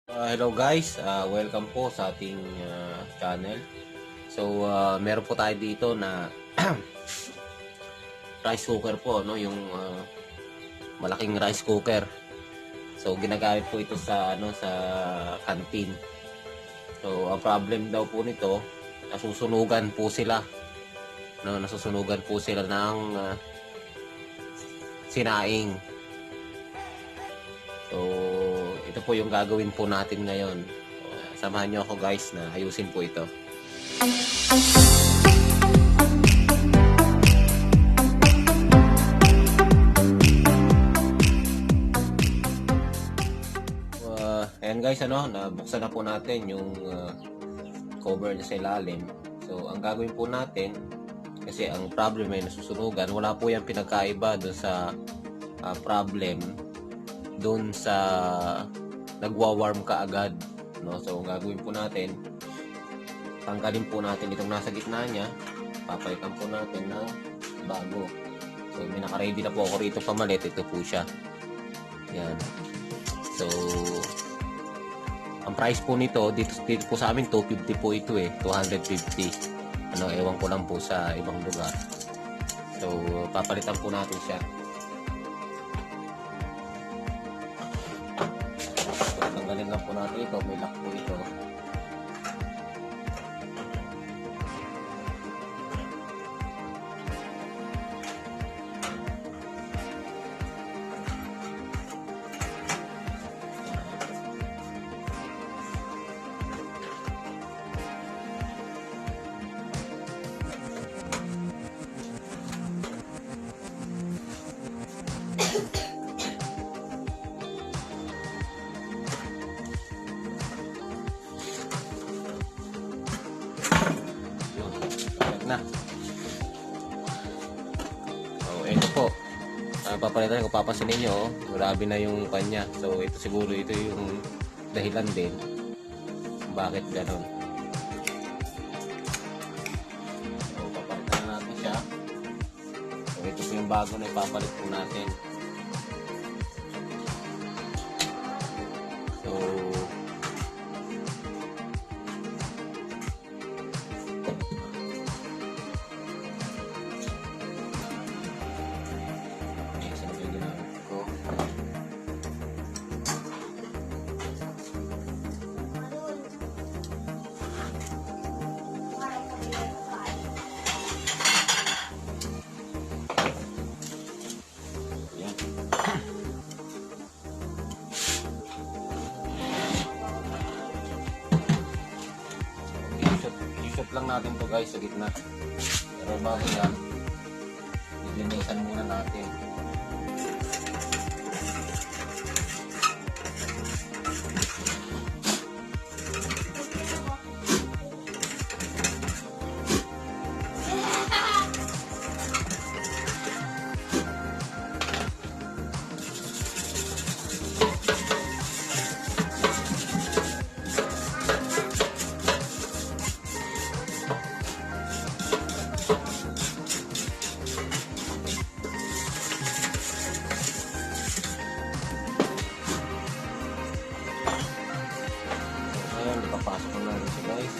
Hello guys, welcome po sa ating channel. So, meron po tayo dito na rice cooker po, no, yung malaking rice cooker. So, ginagamit po ito sa sa canteen. So, ang problem daw po nito, nasusunugan po sila. No, nasusunugan po sila ng sinaing. So, ito po yung gagawin po natin ngayon. Samahan nyo ako guys na ayusin po ito. Ayan guys, nabuksan na po natin yung cover niya sa ilalim. So, ang gagawin po natin, kasi ang problem ay nasusunugan, wala po yung pinagkaiba doon sa problem doon sa nagwa-warm ka agad, no? So ang gagawin po natin, tanggalin po natin itong nasa gitna niya, papalitan po natin ng bago. So may naka-ready na po ako rito pamalit, ito po siya. Yan. So ang price po nito dito po sa amin 250 po ito 250. Ewan ko lang po sa ibang lugar. So papalitan po natin siya. Tanggalin lang po natin ito, may lock po ito. Na. So, ito po. Papalitan ko, papansinin nyo, grabe na yung kanya. So, ito siguro, ito yung dahilan din bakit ganon. So, papalitan na natin siya. So, ito po yung bago na ipapalit po natin. So, i-shoot lang natin to guys sa gitna. Pero bago yan, linisan muna natin. Papasok ko na rin siya guys.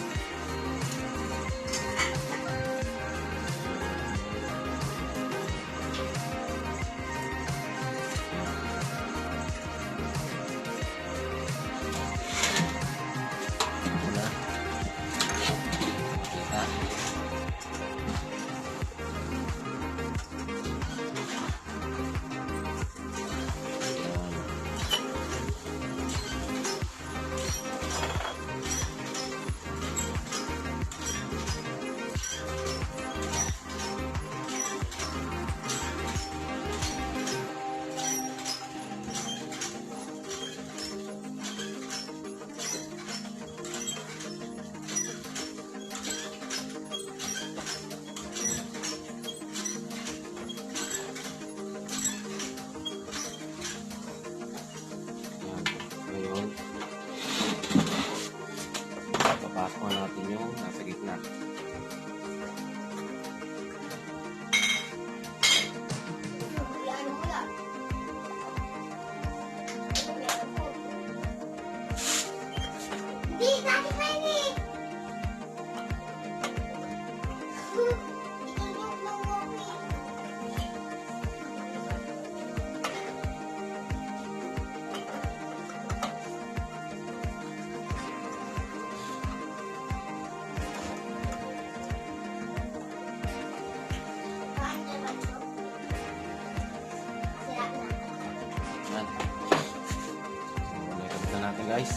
natin guys.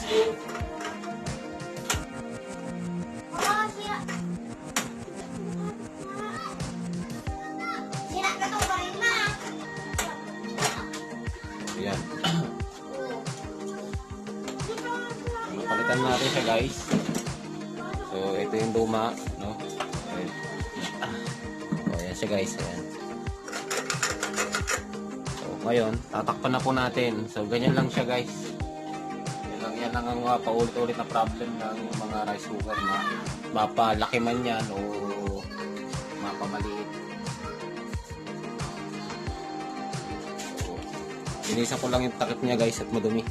Ayan. Napalitan natin siya guys. So ito yung luma, no? Ayan. So ayan siya guys. Ayan. So ngayon, tatakpan na po natin. So ganyan lang siya guys. Yan lang ang paulit-ulit na problem ng mga rice cooker na mapalaki man yan o mapamaliit. So, linisan ko lang yung takip niya guys at madumi.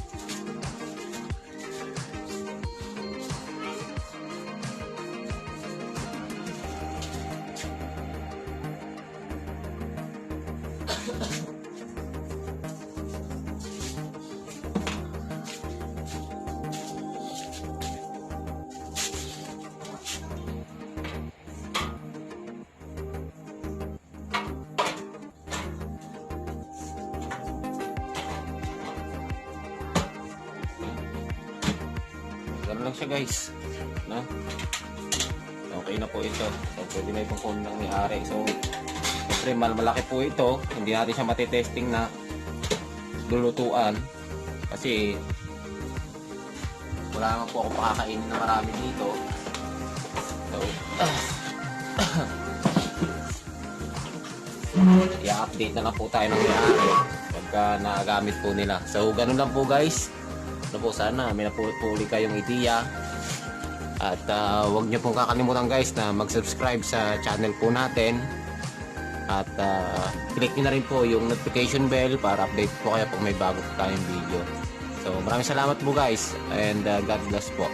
Ganun lang siya guys, no? Okay na po ito. So pwede na itong phone ng may-ari. So siyempre malaki po ito. Hindi natin siya matitesting na lulutuan kasi wala naman po ako pakakainin na marami dito. So i-update na lang po tayo ng may-ari pagka nagamit po nila. So ganun lang po guys. Ano po, sana may napuli kayong ideya at huwag nyo pong kakalimutan guys na mag-subscribe sa channel po natin at click nyo na rin po yung notification bell para update po kayo pag may bago po tayong video. So maraming salamat po guys and God bless po.